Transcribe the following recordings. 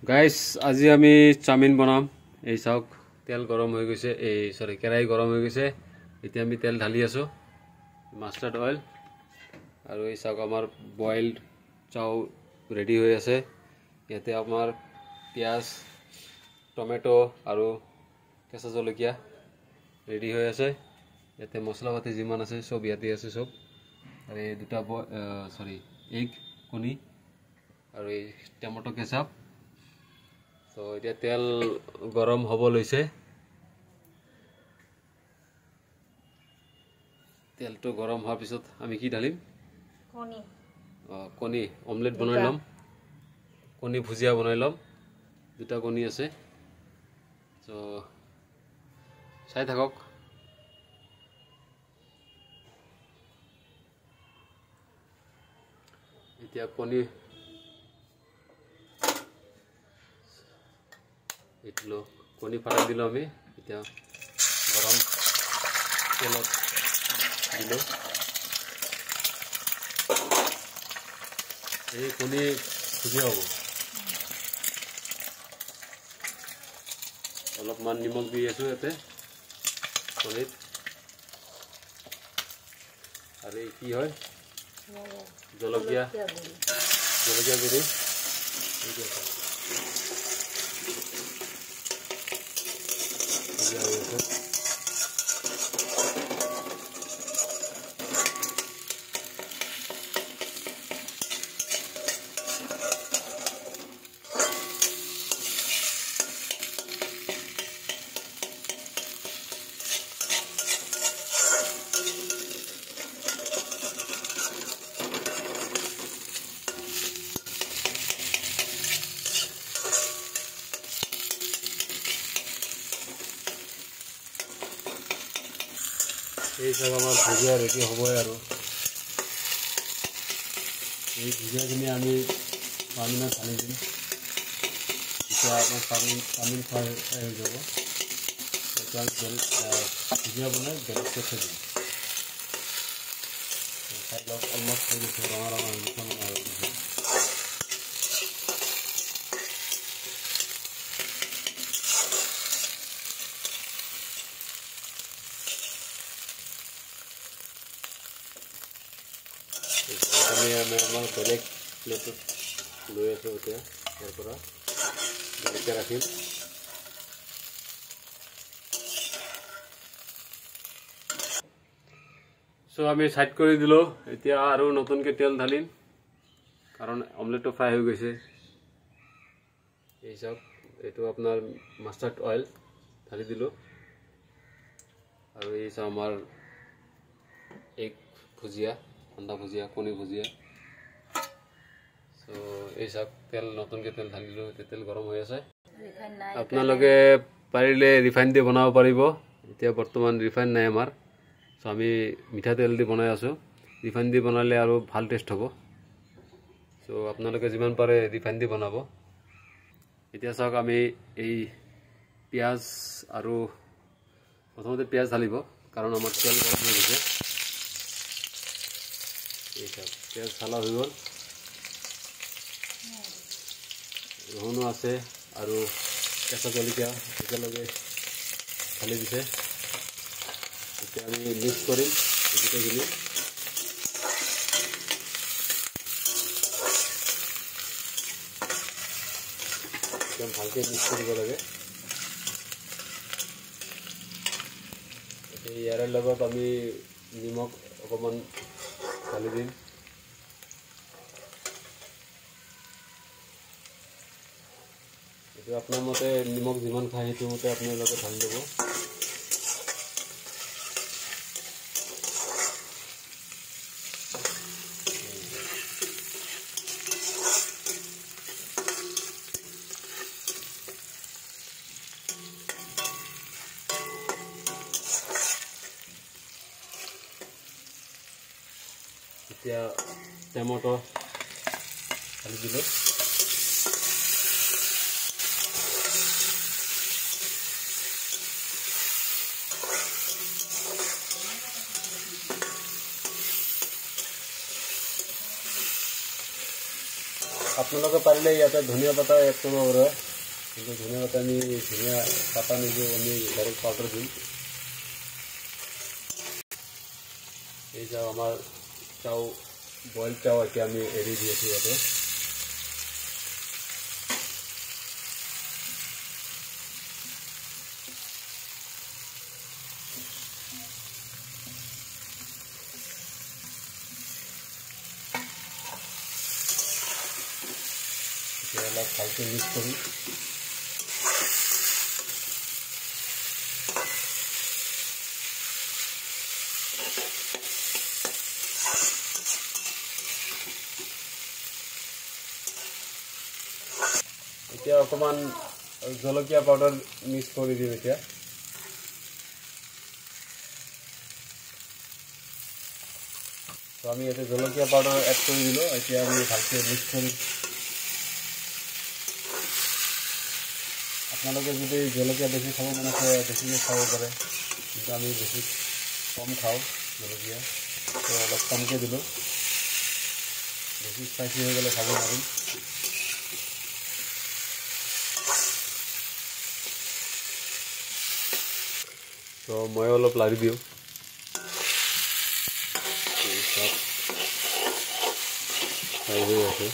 Guys আজি আমি chowmein বনাম এই চাওক তেল গৰম হৈ গৈছে এই সৰি কেৰাহী গৰম হৈ গৈছে এতিয়া আমি তেল ঢালি আছো মাষ্টাৰ্ড অয়েল আৰু এই চাওক আমাৰ বইলড চাউ ৰেডি হৈ আছে ইয়াতে আমাৰ পিয়াজ টমেটো আৰু কেঁচা জলকীয়া ৰেডি হৈ আছে ইয়াতে মছলা পাতি যিমান আছে সব ইয়াতে আছে সব আৰু এই দুটা সৰি এগ কণী আৰু এই টমেটো কেচাপ তো এতিয়া তেল গৰম হ'ব লৈছে তেলটো গৰম হোৱাৰ পিছত আমি কি ঢালিম কণী অমলেট বনাই লম কণী ভুজিয়া বনাই লম দুটা কণী আছে তো চাই থাকক এতিয়া কণী ইটলো কণী ফাটাই দিলো আমি এতিয়া গৰম তেলত দিলো এই কণী ভুজিয়া হ'ব অলপমান নিমখ দি আছো ইয়াতে কণীত আৰু এই কি হয় জলকীয়া গুড়ি এই সব আমাৰ ভুজিয়া ৰেডি হবই আৰ এই ভুজিয়াখিনি আমি চাউমিনত ঢালি দিম এতিয়া আপোনাৰ চাউমিন ফ্ৰাই হৈ যাব এতিয়া আমি ভুজিয়া বনাই বেলেগকৈ থৈ দিম খাই লওক অলমষ্ট হৈ গৈছে ৰঙা ৰঙা হৈ গৈছে আমি আমাৰ বেলেগ প্লেটত লৈ আছোঁ এতিয়া ইয়াৰ পৰা বেলেগকৈ ৰাখিম চ' আমি ছাইড কৰি দিলোঁ এতিয়া আৰু নতুনকৈ তেল ঢালিম কাৰণ অমলেটটো ফ্ৰাই হৈ গৈছে এই চাওক এইটো আপোনাৰ মাষ্টাৰ্ড অইল ঢালি দিলোঁ আৰু এই চাওক আমাৰ এগ ভুজিয়া আন্দা ভুজিয়া কণী ভুজিয়া সো এই সব তেল নতুনকৈ তেল ঢালিলোঁ তেল গৰম হৈ আছে আপোনালোকে পাৰিলে ৰিফাইন দি বনাব পাৰিব এতিয়া বৰ্তমান ৰিফাইন নাই আমাৰ সো আমি মিঠা তেল দি বনাই আছোঁ ৰিফাইন দি বনালে আৰু ভাল টেষ্ট হ'ব সো আপোনালোকে যিমান পাৰে ৰিফাইন দি বনাব এতিয়া চাওক আমি এই পিঁয়াজ আৰু প্ৰথমতে পিঁয়াজ ঢালিব কাৰণ আমাৰ তেল গৰম হৈ গৈছে এই সব পিঁয়াজ ঢালা হৈ গ'ল ৰহুনো আছে আৰু কেঁচা জলকীয়া একেলগে ঢালি দিছে এতিয়া আমি মিক্স কৰিম গোটেইখিনি একদম ভালকৈ মিক্স কৰিব লাগে ইয়াৰে লগত আমি নিমখ অকণমান ঢালি দিম এইটো আপোনাৰ মতে নিমখ যিমান খায় সেইটো মতে আপোনালোকে ঢালি দিব এতিয়া টমেটো ঢালি দিলোঁ আপোনালোকে পাৰিলে ইয়াতে ধনিয়া পাতা এড কৰিব পাৰে, কিন্তু ধনিয়া পাতা আমি ধনিয়া পাতা নিদিওঁ, আমি ডাইৰেক্ট পাউডাৰ দিম। এই চাও আমাৰ চাউ বইল চাউ এতিয়া আমি এৰি দি আছোঁ ইয়াতে। অলপ ভালকৈ মিক্স কৰি এতিয়া অকণমান জলকীয়া পাউডাৰ মিক্স কৰি দিম। এতিয়া তো আমি ইয়াতে জলকীয়া পাউডাৰ এড কৰি দিলোঁ। এতিয়া আমি ভালকৈ মিক্স কৰি, আপোনালোকে যদি জলকীয়া বেছি খাব মন আছে বেছিকৈ খাব পাৰে, কিন্তু আমি বেছি কম খাওঁ জলকীয়া, তো অলপ কমকৈ দিলোঁ, বেছি স্পাইচি হৈ গ'লে খাব নোৱাৰিম। তো মই অলপ লাৰি দিওঁ। চব ফ্ৰাই হৈ আছে।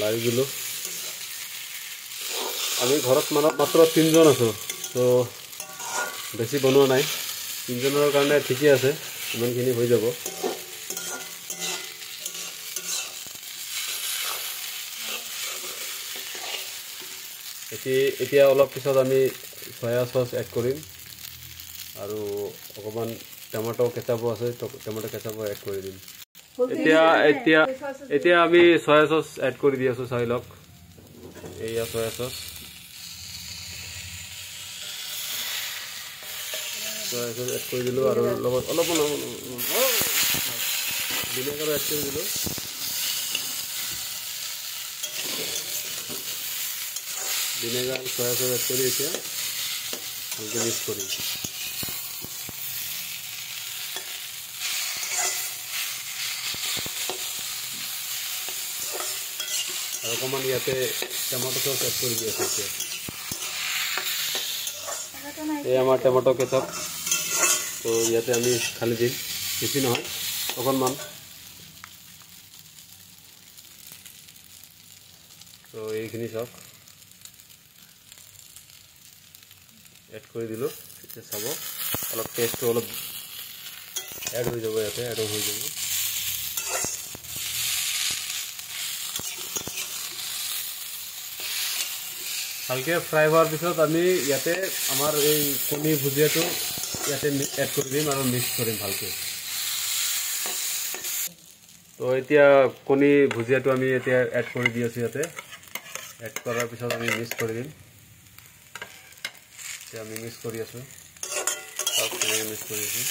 লাৰি দিলোঁ। আমি ঘৰত মাত্ৰ 3জন আছোঁ, তো বেছি বনোৱা নাই। 3জনৰ কাৰণে ঠিকেই আছে, ইমানখিনি হৈ যাব। এতিয়া অলপ পিছত আমি সয়া চচ এড কৰিম, আৰু অকণমান টমেটো কেচাপো আছে, টমেটো কেচাপো এড কৰি দিম। এতিয়া আমি সয়া চচ এড কৰি দি আছোঁ। চাই লওক, এয়া সয়া চচ এড কৰি দিলোঁ, আৰু লগত অলপমান ভিনেগাৰো এড কৰি দিলোঁ। ভিনেগাৰ সয়া চচ এড কৰি এতিয়া ভালকৈ মিক্স কৰিম। আৰু অকণমান ইয়াতে টমেটো চচ এড কৰি দি আছোঁ। এতিয়া এই আমাৰ টমেটো কেচাপ, তো ইয়াতে আমি খালি দিম, বেছি নহয়, অকণমান। তো এইখিনি চব এড কৰি দিলোঁ। এতিয়া চাব, অলপ টেষ্টটো অলপ এড হৈ যাব, ইয়াতে এড হৈ যাব। ভালকৈ ফ্ৰাই হোৱাৰ পিছত আমি ইয়াতে আমাৰ এই কণী ভুজিয়াটো ইয়াতে এড কৰি দিম আৰু মিক্স কৰিম ভালকৈ। তো এতিয়া কণী ভুজিয়াটো আমি এতিয়া এড কৰি দি আছোঁ। ইয়াতে এড কৰাৰ পিছত আমি মিক্স কৰি দিম। এতিয়া আমি মিক্স কৰি আছোঁ, চব তেনেকৈ মিক্স কৰি আছোঁ।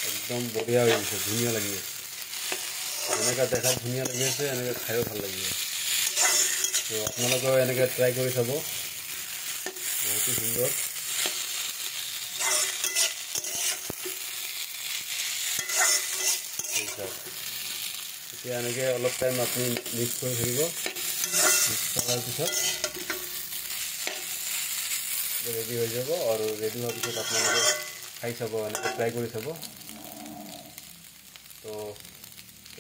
একদম বঢ়িয়া হৈ গৈছে, ধুনীয়া লাগি আছে। এনেকৈ দেখাত ধুনীয়া লাগি আছে, এনেকৈ খায়ো ভাল লাগিব। তো আপোনালোকেও এনেকৈ ট্ৰাই কৰি চাব, বহুতো সুন্দৰ। এতিয়া এনেকৈ অলপ টাইম আপুনি মিক্স কৰি থাকিব। মিক্স কৰাৰ পিছত ৰেডি হৈ যাব, আৰু ৰেডি হোৱাৰ পিছত আপোনালোকে খাই চাব, এনেকৈ ট্ৰাই কৰি চাব। তো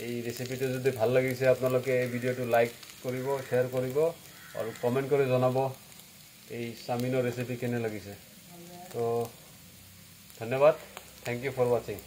এই ৰেচিপিটো যদি ভাল লাগিছে, আপোনালোকে এই ভিডিঅ'টো লাইক কৰিব, শ্বেয়াৰ কৰিব, আৰু কমেণ্ট কৰি জনাব এই চাওমিনৰ ৰেচিপি কেনে লাগিছে। তো ধন্যবাদ, থেংক ইউ ফৰ ৱাচিং।